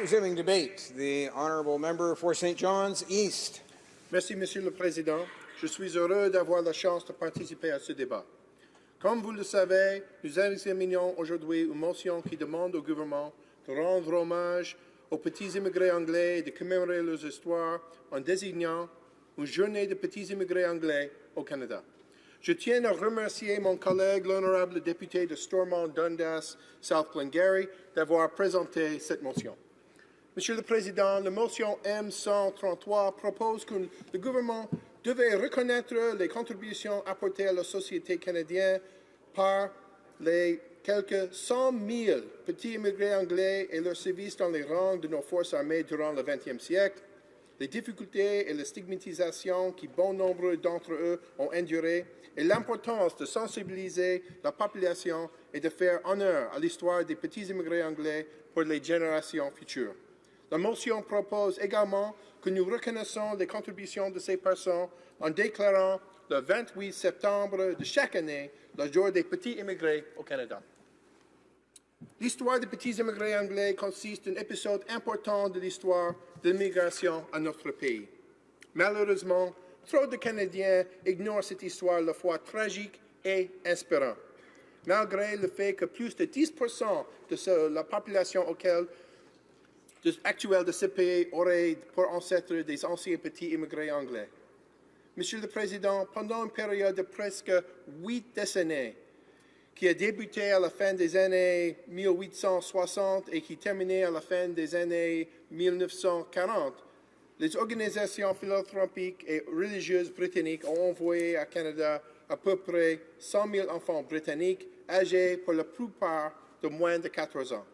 Resuming debate, the honourable member for St. John's East. Merci, Monsieur le Président. Je suis heureux d'avoir la chance de participer à ce débat. Comme vous le savez, nous examinons aujourd'hui une motion qui demande au gouvernement de rendre hommage aux petits immigrés anglais et de commémorer leurs histoires en désignant une journée de petits immigrés anglais au Canada. Je tiens à remercier mon collègue, l'honorable député de Stormont-Dundas, South Glengarry, d'avoir présenté cette motion. Monsieur le Président, la motion M133 propose que le gouvernement devait reconnaître les contributions apportées à la société canadienne par les quelques 100 000 petits immigrés anglais et leur service dans les rangs de nos forces armées durant le XXe siècle, les difficultés et la stigmatisation que bon nombre d'entre eux ont endurées, et l'importance de sensibiliser la population et de faire honneur à l'histoire des petits immigrés anglais pour les générations futures. La motion propose également que nous reconnaissons les contributions de ces personnes en déclarant le 28 septembre de chaque année le jour des petits immigrés au Canada. L'histoire des petits immigrés anglais consiste d'un épisode important de l'histoire de l'immigration à notre pays. Malheureusement, trop de Canadiens ignorent cette histoire à la fois tragique et inspirante. Malgré le fait que plus de 10% de la population actuelle de ce pays aurait pour ancêtre des anciens petits immigrés anglais. Monsieur le Président, pendant une période de presque 8 décennies, qui a débuté à la fin des années 1860 et qui terminait à la fin des années 1940, les organisations philanthropiques et religieuses britanniques ont envoyé au Canada à peu près 100 000 enfants britanniques âgés pour la plupart de moins de 14 ans.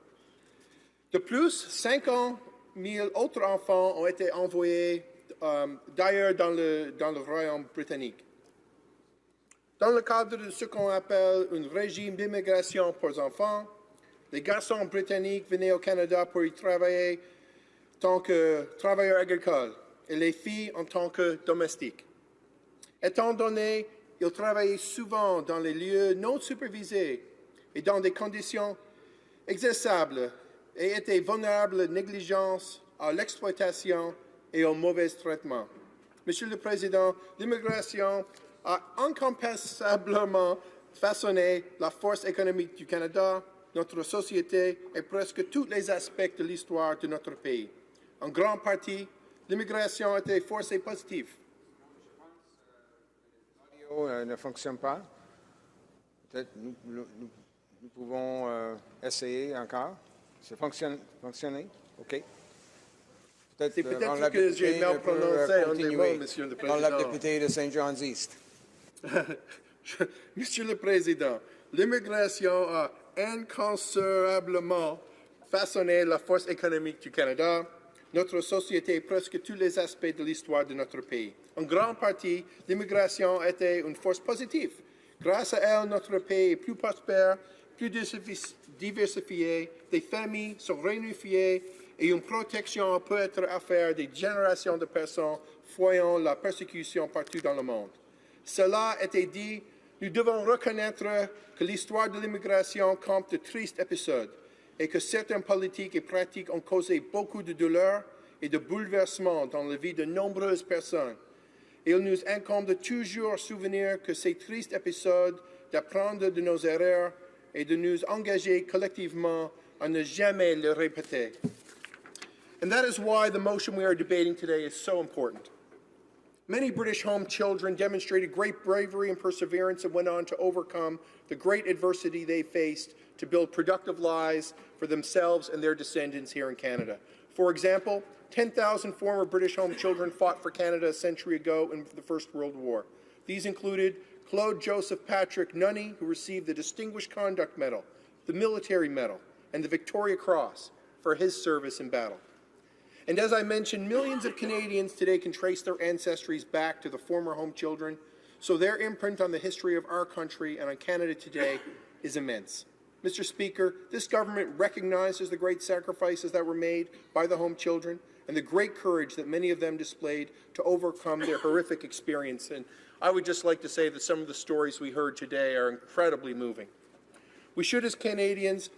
De plus, 50 000 autres enfants ont été envoyés d'ailleurs dans le Royaume britannique. Dans le cadre de ce qu'on appelle un régime d'immigration pour enfants, les garçons britanniques venaient au Canada pour y travailler en tant que travailleurs agricoles et les filles en tant que domestiques. Étant donné qu'ils travaillaient souvent dans les lieux non supervisés et dans des conditions exécrables et étaient vulnérables à la négligence, à l'exploitation et au mauvais traitement. Monsieur le Président, l'immigration a incontestablement façonné la force économique du Canada, notre société et presque tous les aspects de l'histoire de notre pays. En grande partie, l'immigration a été force positive. L'audio ne fonctionne pas. Peut-être nous pouvons essayer encore. C'est fonctionné? OK. C'est peut-être que j'ai mal prononcé un des mots, Monsieur le Président. Honorable député de St. John's East. Monsieur le Président, l'immigration a inconsolablement façonné la force économique du Canada, notre société et presque tous les aspects de l'histoire de notre pays. En grande partie, l'immigration a été une force positive. Grâce à elle, notre pays est plus prospère, plus diversifié, des familles sont réunifiées et une protection peut être offerte à des générations de personnes fuyant la persécution partout dans le monde. Cela étant dit, nous devons reconnaître que l'histoire de l'immigration compte de tristes épisodes et que certaines politiques et pratiques ont causé beaucoup de douleur et de bouleversements dans la vie de nombreuses personnes. Il nous incombe de toujours souvenir que ces tristes épisodes, d'apprendre de nos erreurs et de nous engager collectivement à ne jamais les répéter. And that is why the motion we are debating today is so important. Many British home children demonstrated great bravery and perseverance and went on to overcome the great adversity they faced to build productive lives for themselves and their descendants here in Canada. For example, 10,000 former British home children fought for Canada a century ago in the First World War. These included Claude Joseph Patrick Nunney, who received the Distinguished Conduct Medal, the Military Medal, and the Victoria Cross for his service in battle. And as I mentioned, millions of Canadians today can trace their ancestries back to the former home children, so their imprint on the history of our country and on Canada today is immense. Mr. Speaker, this government recognizes the great sacrifices that were made by the home children and the great courage that many of them displayed to overcome their horrific experience. And I would just like to say that some of the stories we heard today are incredibly moving. We should, as Canadians,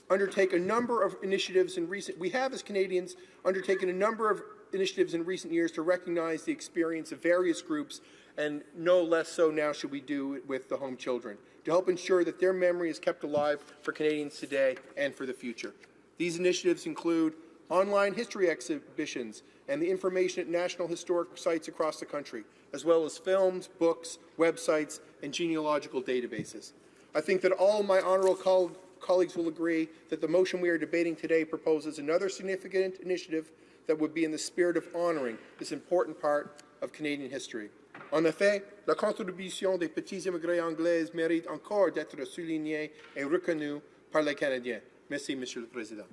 undertake a number of initiatives in recent, we have as Canadians undertaken a number of initiatives in recent years to recognize the experience of various groups, and no less so now should we do it with the home children, to help ensure that their memory is kept alive for Canadians today and for the future. These initiatives include online history exhibitions and the information at national historic sites across the country, as well as films, books, websites, and genealogical databases. I think that all my honourable colleagues will agree that the motion we are debating today proposes another significant initiative that would be in the spirit of honouring this important part of Canadian history. En effet, la contribution des petits immigrés anglais mérite encore d'être soulignée et reconnue par les Canadiens. Merci, Monsieur le Président.